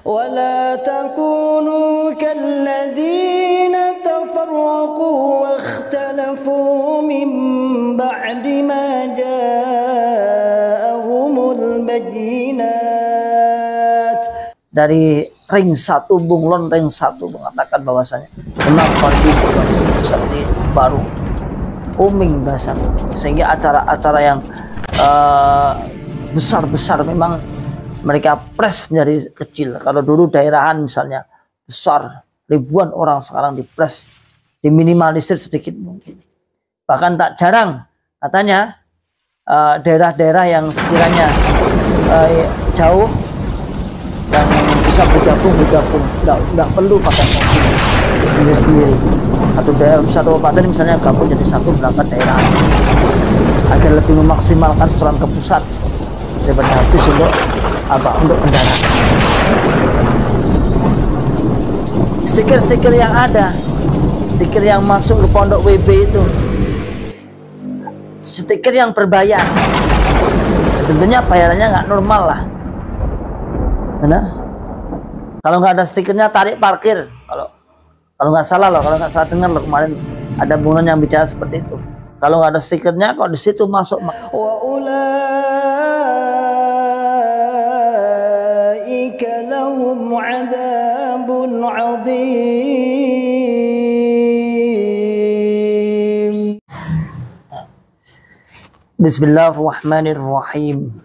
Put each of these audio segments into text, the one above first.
ولا تكونوا كالذين تفرقوا واختلفوا من بعد ما جاءهم البينات. Dari ring 1 Bunglon, ring 1 mengatakan bahwasanya memang kondisi pusat ini baru booming bahasanya, sehingga acara-acara yang besar-besar memang mereka press menjadi kecil. Kalau dulu daerahan misalnya besar, ribuan orang, sekarang dipres, diminimalisir sedikit mungkin. Bahkan tak jarang katanya daerah-daerah yang sekiranya jauh yang bisa bergabung, nggak perlu pakai mobil sendiri. Satu kabupaten misalnya gabung jadi satu berangkat daerah agar lebih memaksimalkan setoran ke pusat daripada habis untuk kendaraan. Stiker-stiker yang ada, stiker yang masuk ke pondok WB itu, stiker yang berbayar, tentunya bayarannya nggak normal lah. Nah, kalau nggak ada stikernya tarik parkir. Kalau nggak salah loh, kalau nggak salah dengar loh kemarin ada Bunglon yang bicara seperti itu. Kalau nggak ada stikernya, kok di situ masuk. Bismillahirrahmanirrahim.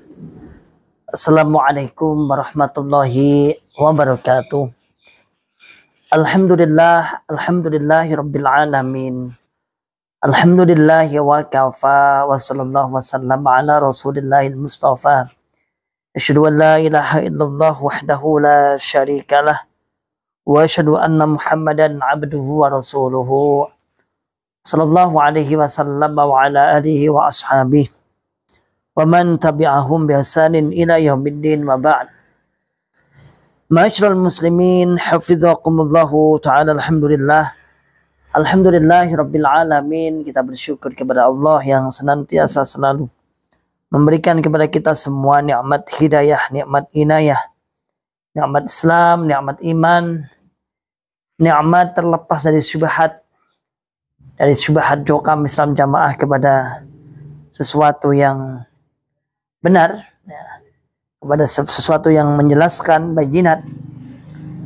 Assalamualaikum warahmatullahi wabarakatuh. Alhamdulillahi rabbil alamin. Alhamdulillahi wa kafa wa sallallahu wa sallam ala rasulillahil mustafa. Asyhadu an la ilaha illallah wahdahu la syarika lah wa asyhadu anna Muhammadan abduhu wa rasuluhu sallallahu alaihi wasallam wa ala alihi wa ashabihi wa man tabi'ahum bi ihsanin ila yaumiddin wa ba'd. Ma'asyiral muslimin hafizakumullahu ta'ala. Alhamdulillahi rabbil alamin. Kita bersyukur kepada Allah yang senantiasa selalu memberikan kepada kita semua nikmat hidayah, nikmat inayah, nikmat Islam, nikmat iman, nikmat terlepas dari syubhat jokam Islam jamaah kepada sesuatu yang benar, kepada sesuatu yang menjelaskan bayinat.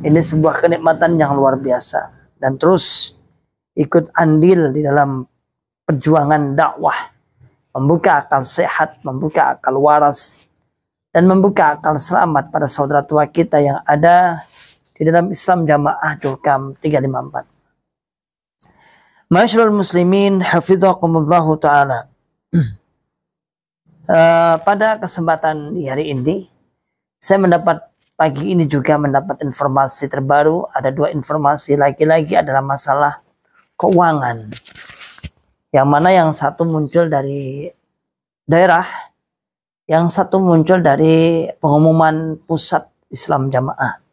Ini sebuah kenikmatan yang luar biasa, dan terus ikut andil di dalam perjuangan dakwah, membuka akal sehat, membuka akal waras, dan membuka akal selamat pada saudara tua kita yang ada di dalam Islam Jamaah Jokam 354. Ma'asyiral muslimin hafizakumullahu ta'ala. Pada kesempatan di hari ini, saya pagi ini juga mendapat informasi terbaru. Ada dua informasi lagi-lagi adalah masalah keuangan. Yang mana yang satu muncul dari daerah, yang satu muncul dari pengumuman pusat Islam Jamaah.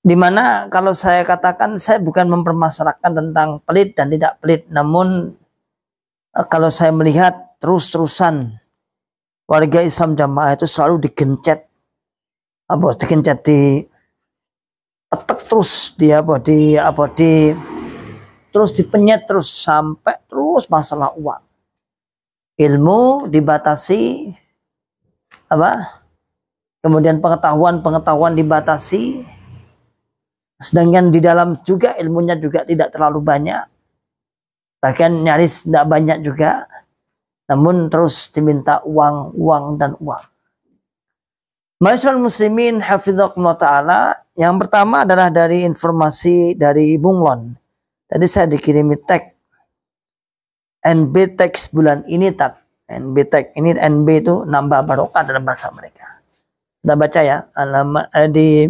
Dimana kalau saya katakan, saya bukan mempermasalahkan tentang pelit dan tidak pelit, namun kalau saya melihat terus-terusan warga Islam Jamaah itu selalu dipetek terus, terus dipenyet terus sampai terus masalah uang. Ilmu dibatasi, kemudian pengetahuan dibatasi, sedangkan di dalam juga ilmunya juga tidak terlalu banyak, bahkan nyaris tidak banyak juga. Namun terus diminta uang. Ma'asyiral muslimin hafizakumullah ta'ala. Yang pertama adalah dari informasi dari Bunglon. Tadi saya dikirimi tag NB teks bulan ini tak. NB tag ini, NB itu nambah barokah dalam bahasa mereka. Kita baca ya di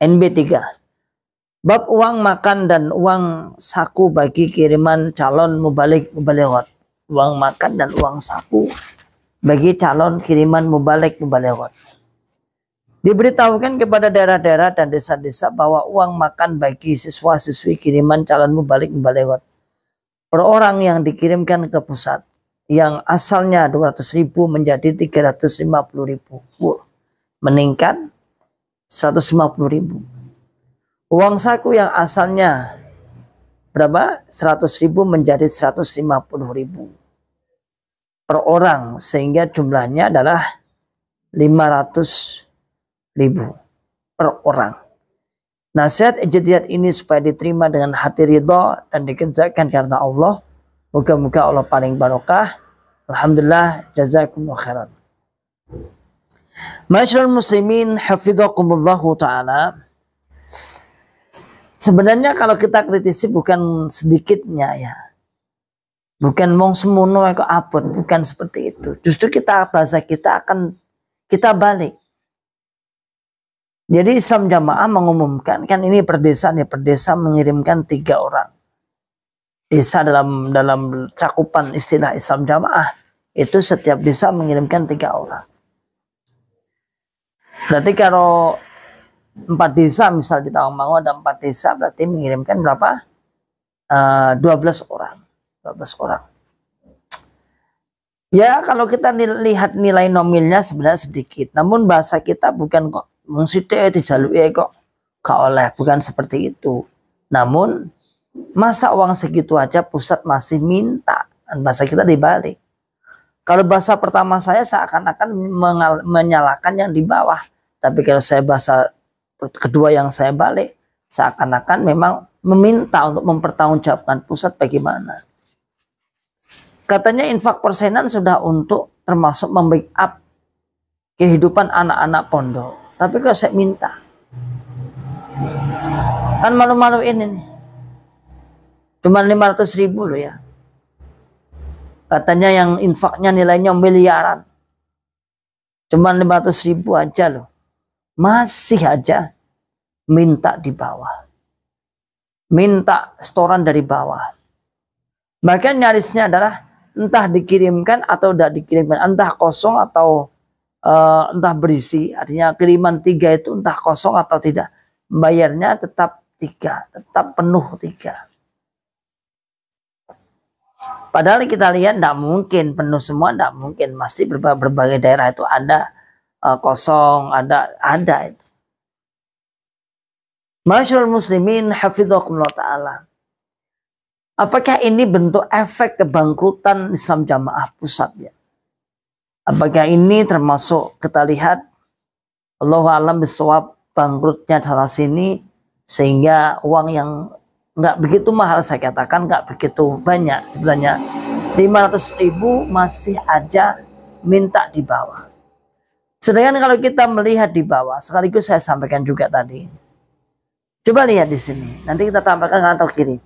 NB 3. Bab uang makan dan uang saku bagi kiriman calon mubalighat. Uang makan dan uang saku bagi calon kiriman mubalighat. Diberitahukan kepada daerah-daerah dan desa-desa bahwa uang makan bagi siswa-siswi kiriman calon mubalighat per orang yang dikirimkan ke pusat yang asalnya 200.000 menjadi 350.000. Meningkat 150.000. Uang saku yang asalnya berapa? 100.000 menjadi 150.000 per orang, sehingga jumlahnya adalah 500.000 per orang. Nasihat ijtihad ini supaya diterima dengan hati ridha dan dikerjakan karena Allah. Moga-moga Allah paling barokah. Alhamdulillah, jazakumullah khairan. Masyaallah muslimin hafizakumullahu ta'ala. Sebenarnya kalau kita kritisi bukan sedikitnya ya. Bukan mong semono kok abot, bukan seperti itu. Justru bahasa kita akan kita balik. Jadi Islam Jamaah mengumumkan, kan ini per desa nih, per desa mengirimkan 3 orang. Desa dalam cakupan istilah Islam Jamaah itu setiap desa mengirimkan 3 orang. Berarti kalau 4 desa misal di Tawangmangu ada 4 desa, berarti mengirimkan berapa? 12 orang. 12 orang. Ya kalau kita lihat nilai nominalnya sebenarnya sedikit. Namun bahasa kita bukan kok mungsite dijalui kok gak oleh, bukan seperti itu. Namun masa uang segitu aja pusat masih minta, dan bahasa kita dibalik. Kalau bahasa pertama saya seakan-akan menyalahkan yang di bawah, tapi kalau saya bahasa kedua yang saya balik, seakan-akan memang meminta untuk mempertanggungjawabkan pusat bagaimana. Katanya infak persenan sudah untuk termasuk membackup kehidupan anak-anak pondok. Tapi kalau saya minta, kan malu-maluin ini. Cuma 500.000 loh ya. Katanya yang infaknya nilainya miliaran. Cuma 500.000 aja loh. Masih aja minta di bawah. Minta setoran dari bawah. Bahkan nyarisnya adalah entah dikirimkan atau tidak dikirimkan. Entah kosong atau entah berisi, artinya kiriman 3 itu entah kosong atau tidak, bayarnya tetap 3, tetap penuh 3. Padahal kita lihat tidak mungkin penuh semua, tidak mungkin, pasti berbagai daerah itu ada kosong, ada itu. Masyaallah muslimin hafizakumullah ta'ala. Apakah ini bentuk efek kebangkrutan Islam Jamaah pusatnya? Apakah ini termasuk kita lihat Allahu a'lam bishawab bangkrutnya salah sini sehingga uang yang nggak begitu mahal, saya katakan nggak begitu banyak sebenarnya, 500.000 masih aja minta di bawah. Sedangkan kalau kita melihat di bawah, sekaligus saya sampaikan juga tadi, coba lihat di sini, nanti kita tambahkan kanan atau kiri.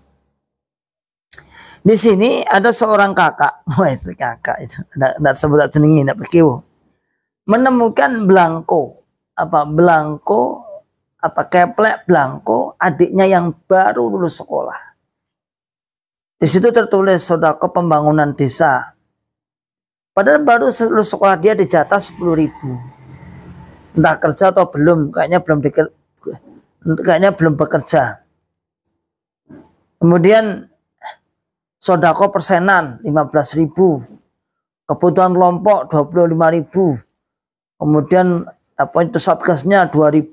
Di sini ada seorang kakak, wah itu kakak itu, tidak sebut jenengi, tidak berkiu, menemukan belangko, keplek belangko adiknya yang baru lulus sekolah. Di situ tertulis sedekah pembangunan desa. Padahal baru lulus sekolah, dia dijatah 10.000. Entah kerja atau belum, kayaknya belum bekerja. Kemudian sodako persenan 15.000, kebutuhan kelompok 25.000, kemudian itu satgasnya 2.000,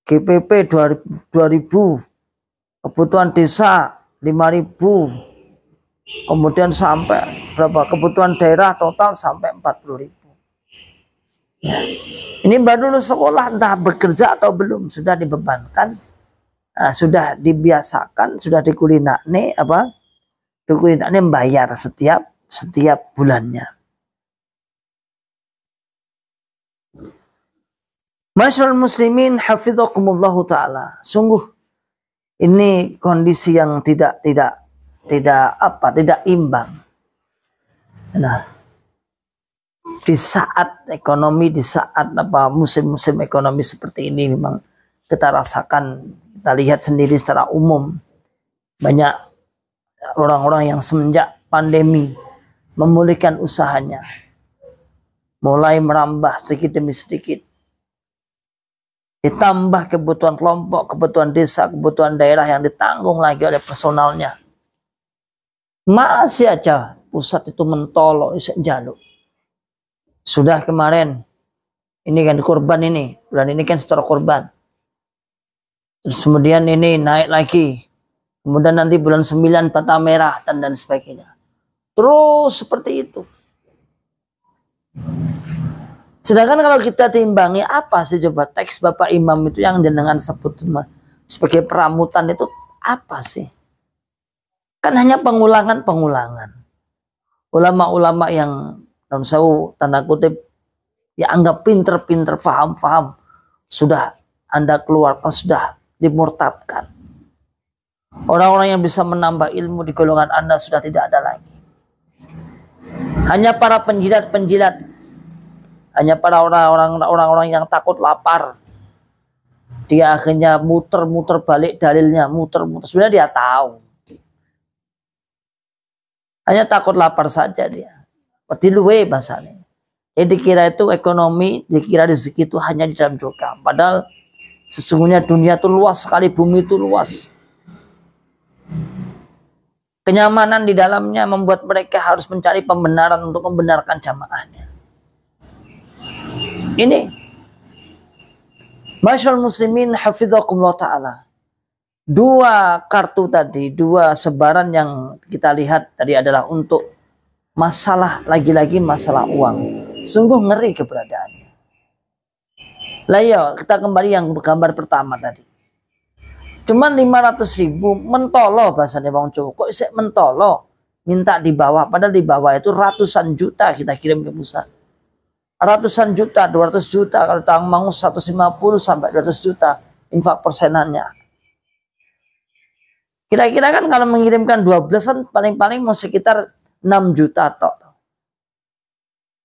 GPP 2.000, kebutuhan desa 5.000, kemudian sampai berapa kebutuhan daerah total sampai 40.000. Ya. Ini baru lulus sekolah, entah bekerja atau belum, sudah dibebankan, sudah dibiasakan, sudah dikulinakne membayar setiap bulannya. Masyaallah muslimin hafizakumullahu ta'ala. Sungguh ini kondisi yang tidak imbang. Nah, di saat ekonomi, di saat musim-musim ekonomi seperti ini memang kita rasakan, kita lihat sendiri secara umum banyak orang-orang yang semenjak pandemi memulihkan usahanya, mulai merambah sedikit demi sedikit. Ditambah kebutuhan kelompok, kebutuhan desa, kebutuhan daerah yang ditanggung lagi oleh personalnya. Masih aja pusat itu mentolok jaluk. Sudah kemarin Ini kan korban ini. Bulan ini kan secara korban. Terus kemudian ini naik lagi. Kemudian nanti bulan 9 bata merah dan sebagainya. Terus seperti itu. Sedangkan kalau kita timbangi apa sih coba teks Bapak Imam itu yang jenengan sebut sebagai peramutan itu apa sih? Kan hanya pengulangan-pengulangan. Ulama-ulama yang dalam sawu tanda kutip ya anggap pinter-pinter, faham-faham sudah Anda keluarkan, sudah dimurtadkan. Orang-orang yang bisa menambah ilmu di golongan Anda sudah tidak ada lagi. Hanya para penjilat-penjilat, hanya para orang-orang yang takut lapar. Dia akhirnya muter-muter balik dalilnya, muter-muter. Sebenarnya dia tahu. Hanya takut lapar saja dia. Seperti luwe bahasanya. Jadi dikira itu ekonomi, dikira rezeki itu hanya di dalam doa. Padahal sesungguhnya dunia itu luas sekali, bumi itu luas. Kenyamanan di dalamnya membuat mereka harus mencari pembenaran untuk membenarkan jamaahnya. Ini Masyaallah muslimin hafizakumullah ta'ala. Dua kartu tadi, dua sebaran yang kita lihat tadi adalah untuk masalah, lagi-lagi masalah uang. Sungguh ngeri keberadaannya. Lah ya, kita kembali yang gambar pertama tadi. Cuman 500.000 mentolo bahasanya Bang Jowo. Kok isek mentolo? Minta di bawah, padahal di bawah itu ratusan juta kita kirim ke pusat. Ratusan juta, 200 juta, kalau Tang Mangus 150 sampai 200 juta infak persenannya. Kira-kira kan kalau mengirimkan 12 kan paling-paling mau sekitar 6 juta toh.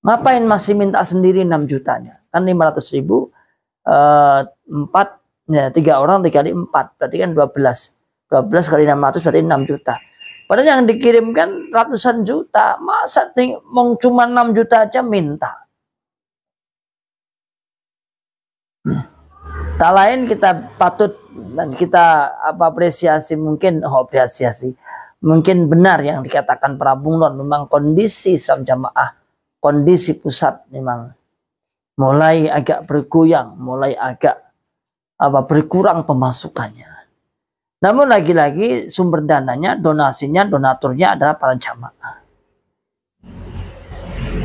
Ngapain masih minta sendiri 6 jutanya? Kan 500.000 4 ya 3 orang dikali 4 berarti kan 12 kali 600 berarti 6 juta. Padahal yang dikirimkan ratusan juta, masa mau cuma 6 juta aja minta. Tak lain kita patut dan kita apresiasi mungkin mungkin benar yang dikatakan para bunglon, memang kondisi Islam jamaah, kondisi pusat memang mulai agak bergoyang, mulai agak berkurang pemasukannya. Namun lagi-lagi sumber dananya, donasinya, donaturnya adalah para jamaah.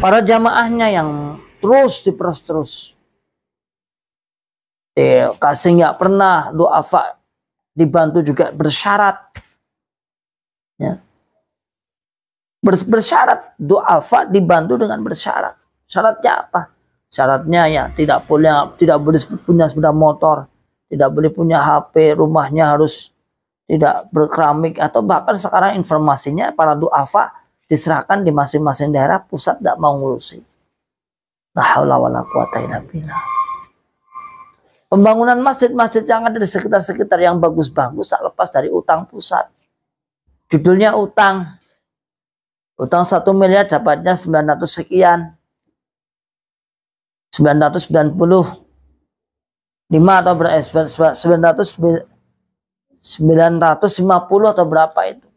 Para jamaahnya yang terus diperas terus. Kasih nggak pernah duafa, dibantu juga bersyarat. Ya. Bersyarat, duafa dibantu dengan bersyarat. Syaratnya apa? Syaratnya ya tidak boleh punya sepeda motor, tidak boleh punya HP, rumahnya harus tidak berkeramik, atau bahkan sekarang informasinya para duafa diserahkan di masing-masing daerah, pusat tidak mau ngurusi. La haula wala quwata illa billah. Pembangunan masjid-masjid yang ada di sekitar-sekitar yang bagus-bagus tak lepas dari utang pusat. Judulnya utang. Utang 1 miliar dapatnya 900 sekian. 995 atau 950 atau berapa itu.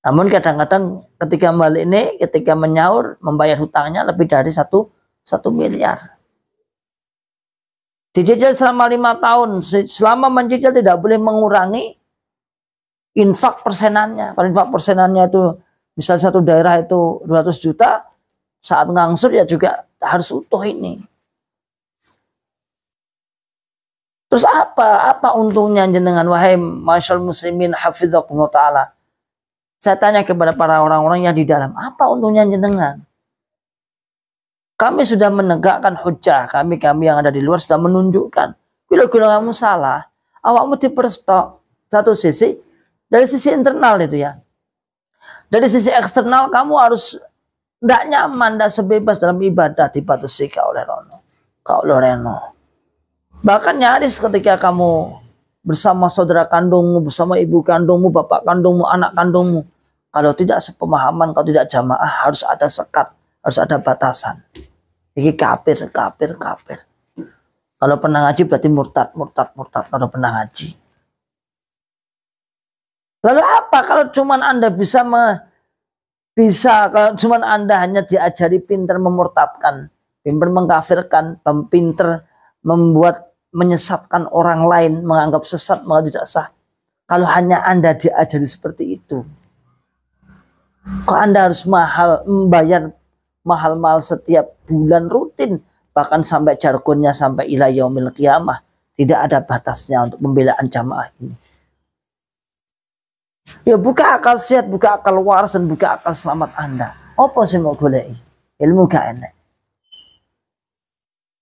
Namun kadang-kadang ketika balik ini, ketika menyaur membayar hutangnya lebih dari 1 miliar. Dicicil selama 5 tahun. Selama mencicil tidak boleh mengurangi infak persenannya. Kalau infak persenannya itu misalnya satu daerah itu 200 juta, saat ngangsur ya juga harus utuh ini. Terus apa untungnya jenengan wahai masyaallah muslimin hafizakumullah ta'ala? Saya tanya kepada para orang-orang yang di dalam, apa untungnya jenengan? Kami sudah menegakkan hujah, kami yang ada di luar sudah menunjukkan. Bila kamu salah, awakmu diperstok. Satu sisi, dari sisi internal itu ya. Dari sisi eksternal kamu harus tidak nyaman, tidak sebebas dalam ibadah dibatasi kau oleh Reno. Bahkan nyaris ketika kamu bersama saudara kandungmu, bersama ibu kandungmu, bapak kandungmu, anak kandungmu. Kalau tidak sepemahaman, kalau tidak jamaah, harus ada sekat, harus ada batasan. Ini kafir. Kalau pernah ngaji berarti murtad. Kalau pernah ngaji. Lalu apa kalau cuman Anda kalau cuman Anda hanya diajari pintar memurtadkan pinter mengkafirkan, pinter membuat menyesatkan orang lain, menganggap sesat, menganggap tidak sah. Kalau hanya Anda diajari seperti itu, kok Anda harus membayar mahal-mahal setiap bulan rutin, bahkan sampai jargonnya sampai ila yaumil qiyamah, tidak ada batasnya untuk pembelaan jamaah ini. Ya buka akal sehat, buka akal waras, dan buka akal selamat Anda. Apa sih mau golei? Ilmu gak enak.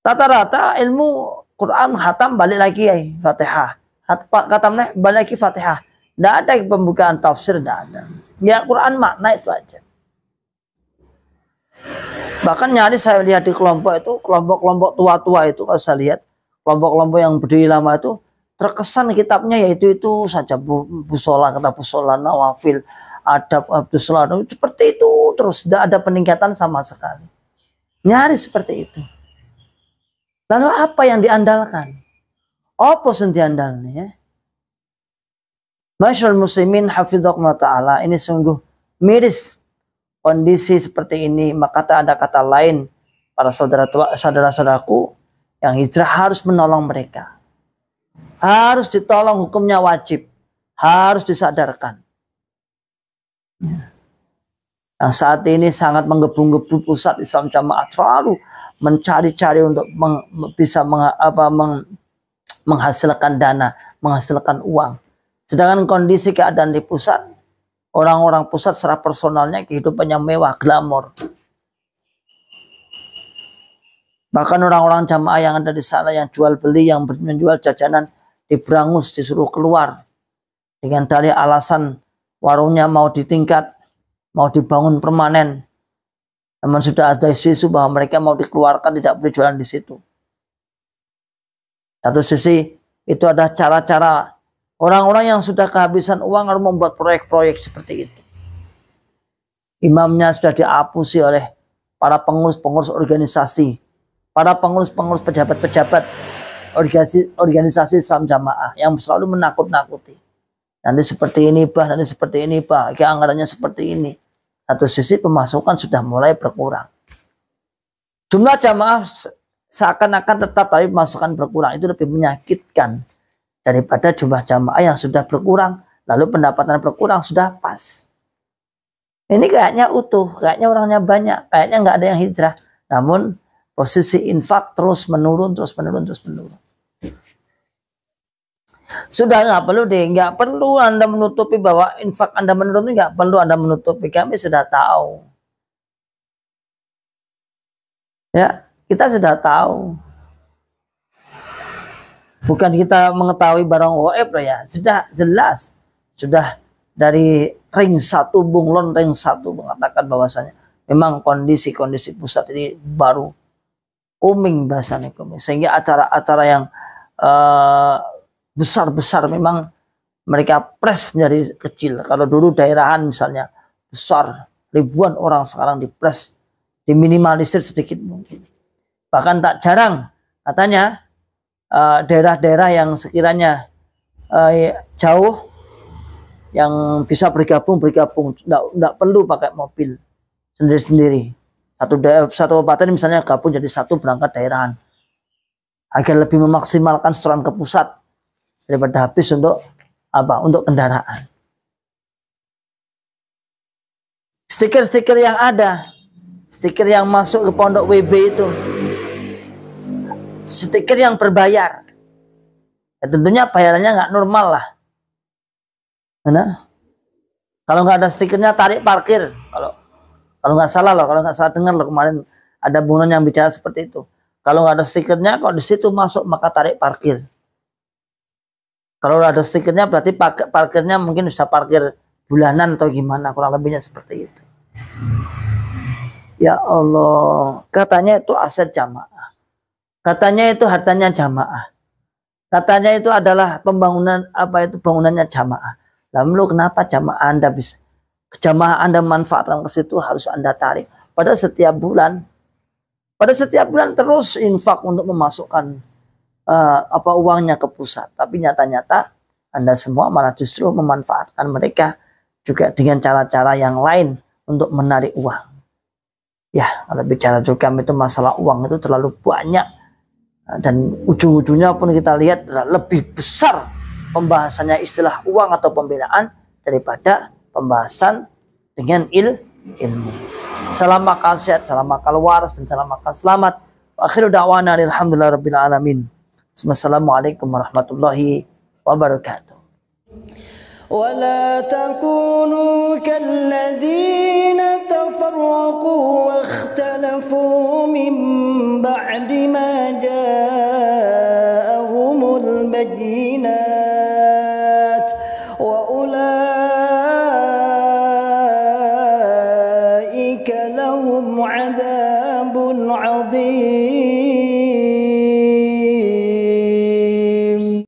Rata-rata ilmu Quran khatam balik lagi ya Fatihah. Khatamnya balik lagi Fatihah. Tidak ada pembukaan tafsir, tidak ada. Ya Quran makna itu aja. Bahkan nyaris saya lihat di kelompok itu, kelompok-kelompok tua-tua itu, kalau saya lihat kelompok-kelompok yang berdiri lama itu, terkesan kitabnya yaitu itu saja, Busola, kata Busola, Nawafil, Adab Abdus Salam, seperti itu terus, tidak ada peningkatan sama sekali. Nyaris seperti itu. Lalu apa yang diandalkan? Apa yang diandalkan ya? Masyaallah muslimin hafidhakumullah ta'ala, ini sungguh miris kondisi seperti ini. Maka ada kata lain, para saudara-saudaraku yang hijrah harus menolong mereka. Harus ditolong, hukumnya wajib. Harus disadarkan. Ya. Yang saat ini sangat menggebu-gebu pusat Islam Jamaah, terlalu mencari-cari untuk bisa menghasilkan dana, menghasilkan uang. Sedangkan kondisi keadaan di pusat, orang-orang pusat secara personalnya kehidupannya mewah, glamor. Bahkan orang-orang jamaah yang ada di sana yang jual beli, yang menjual jajanan, diberangus, disuruh keluar dengan dalih alasan warungnya mau ditingkat, mau dibangun permanen. Namun sudah ada isu-isu bahwa mereka mau dikeluarkan, tidak boleh jualan di situ. Satu sisi itu ada cara-cara orang-orang yang sudah kehabisan uang harus membuat proyek-proyek seperti itu. Imamnya sudah diapusi oleh para pengurus-pengurus organisasi, para pengurus-pengurus pejabat-pejabat organisasi Islam Jamaah yang selalu menakut-nakuti. Nanti seperti ini, Bah, nanti seperti ini, Bah, anggarannya seperti ini. Satu sisi pemasukan sudah mulai berkurang. Jumlah jamaah seakan-akan tetap, tapi pemasukan berkurang. Itu lebih menyakitkan daripada jumlah jamaah yang sudah berkurang, lalu pendapatan berkurang sudah pas. Ini kayaknya utuh, kayaknya orangnya banyak, kayaknya nggak ada yang hijrah. Namun posisi infak terus menurun, terus menurun, terus menurun. Sudah nggak perlu Anda menutupi bahwa infak Anda menurun, nggak perlu Anda menutupi, kami sudah tahu. Ya, kita sudah tahu. Bukan kita mengetahui barang gaib ya, sudah jelas. Sudah dari ring 1 bunglon ring 1 mengatakan bahwasanya memang kondisi pusat ini baru uming bahasanya, sehingga acara-acara yang besar-besar memang mereka press menjadi kecil. Kalau dulu daerahan misalnya besar, ribuan orang, sekarang dipres, diminimalisir sedikit mungkin. Bahkan tak jarang katanya daerah-daerah yang sekiranya jauh, yang bisa bergabung, tidak perlu pakai mobil sendiri-sendiri. Satu kabupaten misalnya gabung jadi satu berangkat daerahan, agar lebih memaksimalkan setoran ke pusat daripada habis untuk untuk kendaraan. Stiker-stiker yang ada, stiker yang masuk ke pondok WB itu, stiker yang berbayar, ya tentunya bayarannya nggak normal lah. Nah, kalau nggak ada stikernya tarik parkir. Kalau nggak salah loh, kalau nggak salah dengar loh kemarin ada bunga yang bicara seperti itu. Kalau nggak ada stikernya, kalau di situ masuk maka tarik parkir. Kalau ada stikernya berarti parkirnya mungkin bisa parkir bulanan atau gimana, kurang lebihnya seperti itu. Ya Allah, katanya itu aset jamaah. Katanya itu hartanya jamaah. Katanya itu adalah pembangunan bangunannya jamaah. Lalu kenapa jamaah Anda manfaatkan ke situ harus Anda tarik? Pada setiap bulan terus infak untuk memasukkan uangnya ke pusat, tapi nyata-nyata Anda semua malah justru memanfaatkan mereka juga dengan cara-cara yang lain untuk menarik uang. Ya, kalau bicara jurkam itu masalah uang itu terlalu banyak, dan ujung-ujungnya pun kita lihat lebih besar pembahasannya istilah uang atau pembelaan daripada pembahasan dengan ilmu. Salam akal sehat, salam akal waras, dan salam akal selamat. Akhiru da'wana alhamdulillahirabbil alamin. Wassalamualaikum warahmatullahi wabarakatuh. ولا تكونوا كالذين تفرقوا واختلفوا من بعد ما جاءهم البينات وأولئك لهم عذاب عظيم.